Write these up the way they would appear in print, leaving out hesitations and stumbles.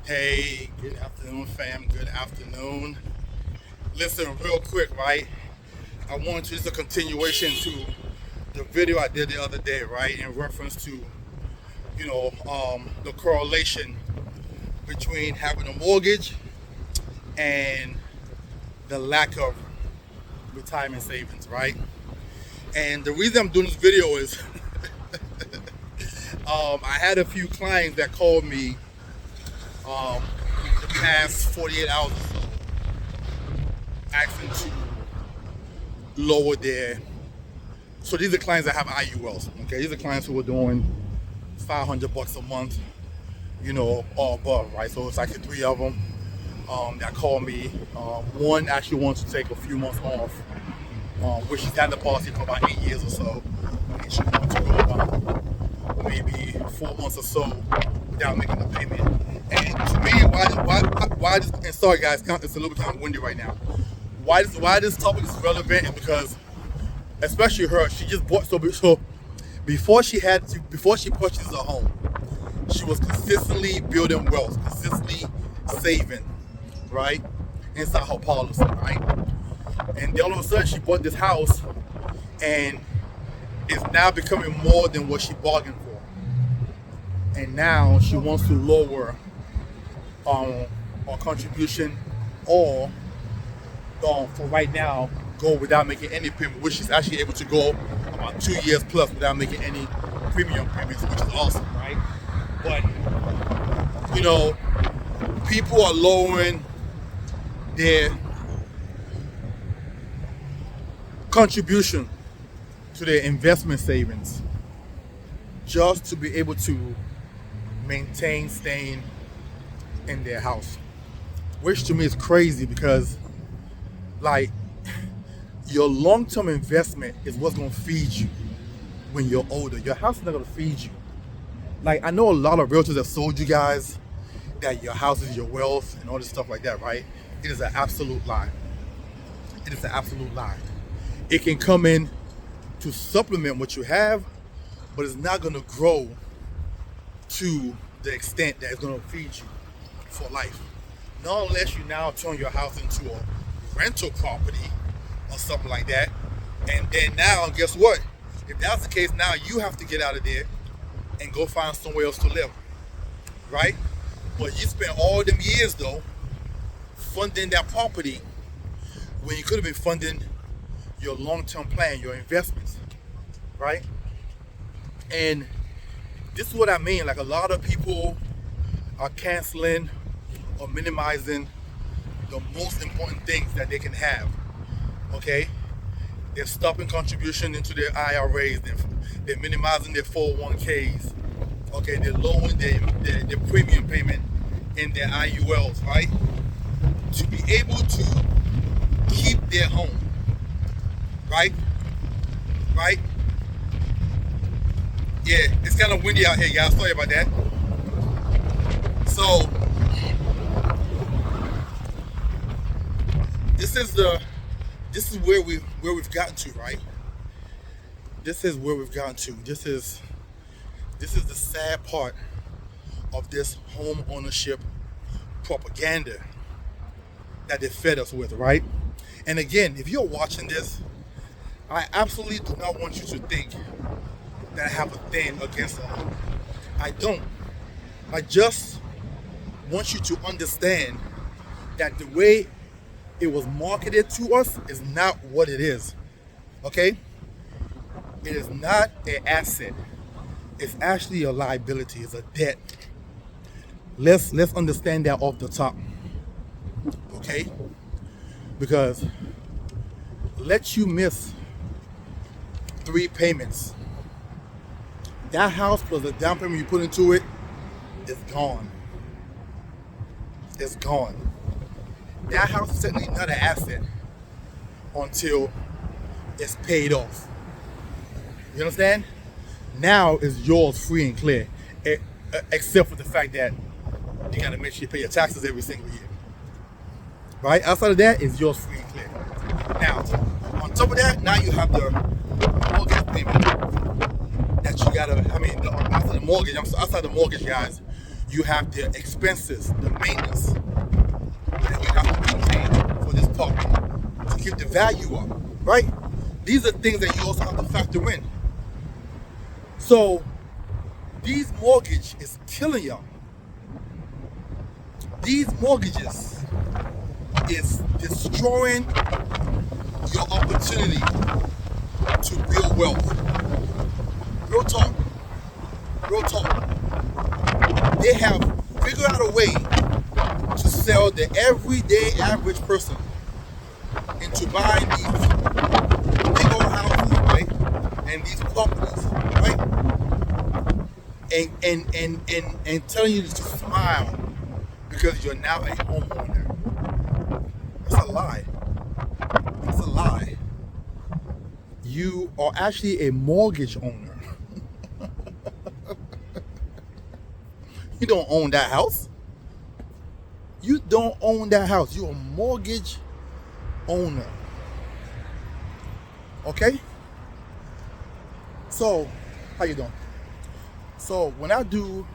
Hey, good afternoon, fam. Good afternoon. Listen, real quick, right? I want to just a continuation to the video I did the other day, right? In reference to, the correlation between having a mortgage and the lack of retirement savings, right? And the reason I'm doing this video is I had a few clients that called me um, the past 48 hours or so asking to lower their. So these are clients that have IULs. Okay, these are clients who are doing $500 a month, or above, right? So it's actually three of them that called me. One actually wants to take a few months off, which she's had the policy for about 8 years or so, and she wants to go about maybe 4 months or so without making a payment. And to me, why this? And sorry guys, it's a little bit kind of windy right now. Why this topic is relevant is because, especially her, she just bought so before she purchased a home, she was consistently building wealth, consistently saving, right, inside her policy, right, and then all of a sudden she bought this house, and it's now becoming more than what she bargained for, and now she wants to lower her contribution, or for right now, go without making any payment, which she's actually able to go about 2 years plus without making any premium payments, which is awesome, right? But people are lowering their contribution to their investment savings just to be able to maintain staying in their house, which to me is crazy because, like, your long-term investment is what's going to feed you when you're older. Your house is not going to feed you. Like, I know a lot of realtors have sold you guys that your house is your wealth and all this stuff like that, right? It is an absolute lie. It is an absolute lie. It can come in to supplement what you have, but it's not going to grow to the extent that it's going to feed you for life. Not unless you now turn your house into a rental property or something like that. And then now, guess what? If that's the case, now you have to get out of there and go find somewhere else to live, right? But you spent all them years, though, funding that property when you could have been funding your long-term plan, your investments, right? And this is what I mean. Like, a lot of people are canceling or minimizing the most important things that they can have, okay? They're stopping contribution into their IRAs. They're minimizing their 401ks. Okay, they're lowering their premium payment in their IULs, right? To be able to keep their home, right? Right? Yeah, it's kind of windy out here, guys. Sorry about that. So, this is where we've gotten to, right? This is where we've gotten to. This is the sad part of this home ownership propaganda that they fed us with, right? And again, if you're watching this, I absolutely do not want you to think that I have a thing against them. I don't. I just want you to understand that the way it was marketed to us is not what it is. Okay? It is not an asset. It's actually a liability. It's a debt. Let's understand that off the top. Okay? Because let you miss 3 payments. That house plus the down payment you put into it is gone. It's gone. That house is certainly not an asset until it's paid off. You understand? Now it's yours free and clear, except for the fact that you gotta make sure you pay your taxes every single year. Right? Outside of that, it's yours free and clear. Now, on top of that, now you have the mortgage payment that you gotta, outside the mortgage, guys, You have the expenses, the maintenance that you have to maintain for this property to keep the value up, right? These are things that you also have to factor in. So these mortgage is killing y'all. These mortgages is destroying your opportunity to build wealth. Real talk. Real talk. They have figured out a way to sell the everyday average person into buying these big old houses, right? And these properties, right? And telling you to smile because you're now a homeowner. It's a lie. It's a lie. You are actually a mortgage owner. You don't own that house. You don't own that house. You're a mortgage owner. Okay? So, how you doing? So, when I do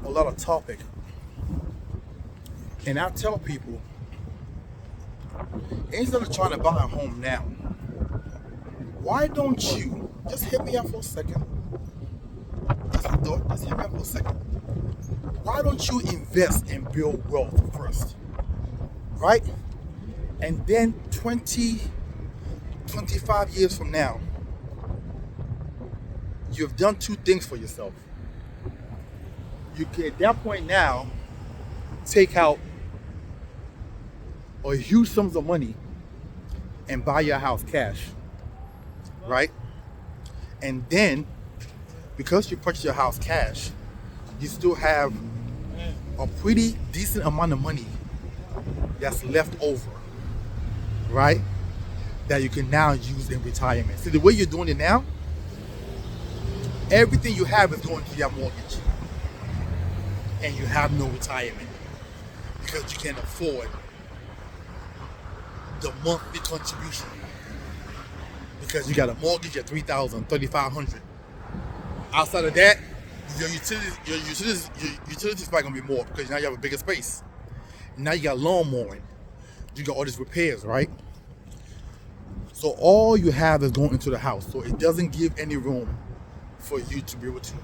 a lot of topic, and I tell people, instead of trying to buy a home now, why don't you just hit me up for a second? Just hit me up for a second. Why don't you invest and build wealth first? Right? And then 20, 25 years from now, you've done two things for yourself. You can, at that point now, take out a huge sums of money and buy your house cash. Right? And then, because you purchased your house cash, you still have a pretty decent amount of money that's left over, right? That you can now use in retirement. See, the way you're doing it now, everything you have is going to your mortgage. And you have no retirement because you can't afford the monthly contribution. Because you got a mortgage at $3,000, $3,500. Outside of that, your utilities probably gonna be more because now you have a bigger space. Now you got lawn mowing. You got all these repairs, right? So all you have is going into the house. So it doesn't give any room for you to be able to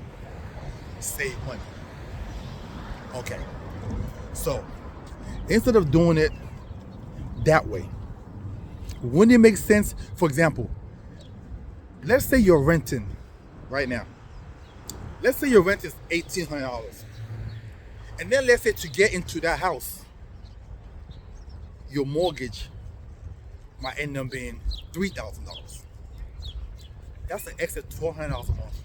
save money. Okay. So instead of doing it that way, wouldn't it make sense? For example, let's say you're renting right now. Let's say your rent is $1,800. And then let's say to get into that house, your mortgage might end up being $3,000. That's an extra $1,200 a month.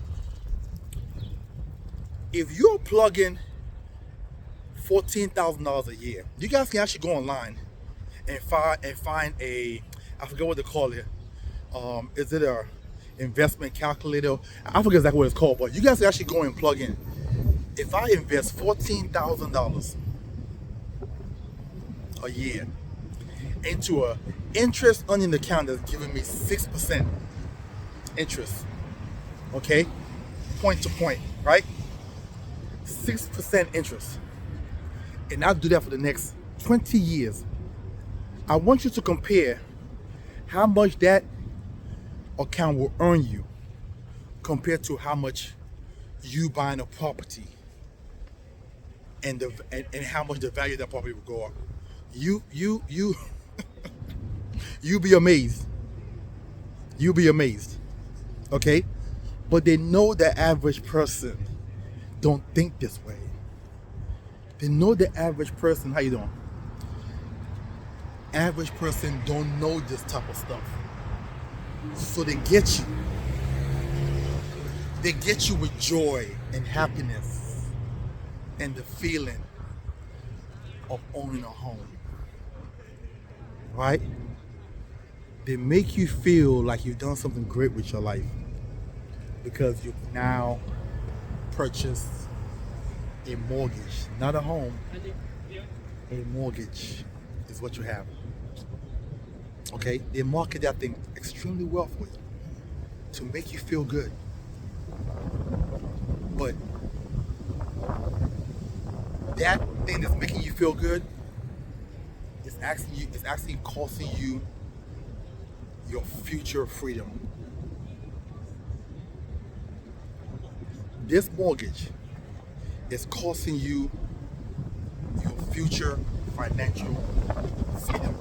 If you're plugging $14,000 a year, you guys can actually go online and find a, I forget what they call it. Is it a investment calculator? I forget exactly what it's called, but you guys can actually go and plug in. If I invest $14,000 a year into a interest earning account that's giving me 6% interest, okay, point to point, right? 6% interest, and I'll do that for the next 20 years. I want you to compare how much that account will earn you compared to how much you buying a property and how much the value of that property will go up. You you'll be amazed. You'll be amazed. Okay? But they know the average person don't think this way. They know the average person, how you doing? Average person don't know this type of stuff. So they get you. They get you with joy and happiness and the feeling of owning a home. Right? They make you feel like you've done something great with your life because you've now purchased a mortgage, not a home. A mortgage is what you have. Okay? They market that thing extremely well for you to make you feel good. But that thing that's making you feel good is actually costing you your future freedom. This mortgage is costing you your future financial freedom.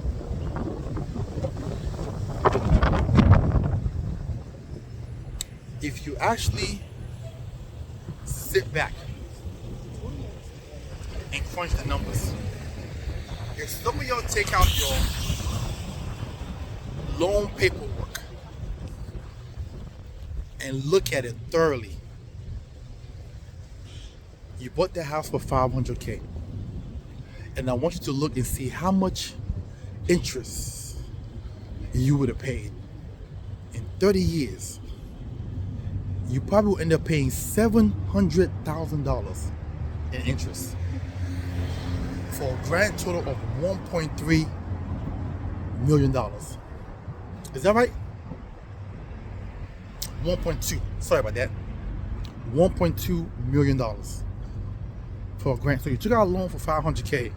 If you actually sit back and crunch the numbers, if some of y'all take out your loan paperwork and look at it thoroughly, you bought the house for $500K, and I want you to look and see how much interest you would have paid in 30 years. You probably will end up paying $700,000 in interest for a grand total of $1.3 million. Is that right? 1.2. Sorry about that. $1.2 million for a grant. So you took out a loan for $500K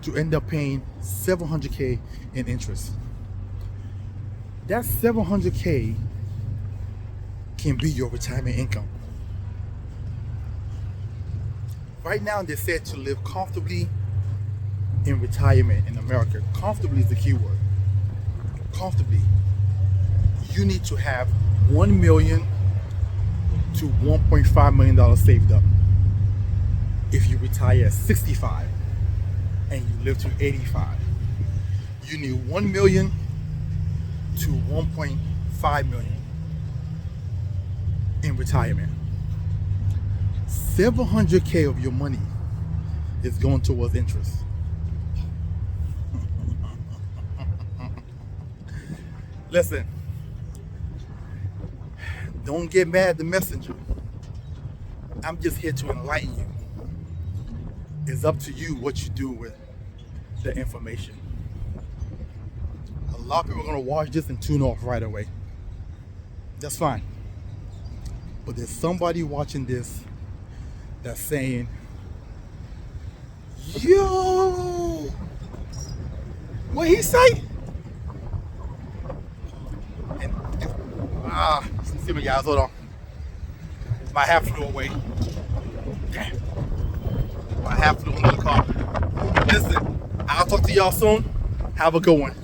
to end up paying $700K in interest. That $700K can be your retirement income. Right now, they said to live comfortably in retirement in America. Comfortably is the key word. Comfortably. You need to have $1 million to $1.5 million saved up. If you retire at 65 and you live to 85, you need $1 million to $1.5 million in retirement. $700K of your money is going towards interest. Listen, don't get mad at the messenger. I'm just here to enlighten you. It's up to you what you do with the information. A lot of people are going to watch this and tune off right away. That's fine. But there's somebody watching this that's saying, yo, what he say? See me guys, hold on. My hat flew away. Damn. My hat flew under the car. Listen, I'll talk to y'all soon. Have a good one.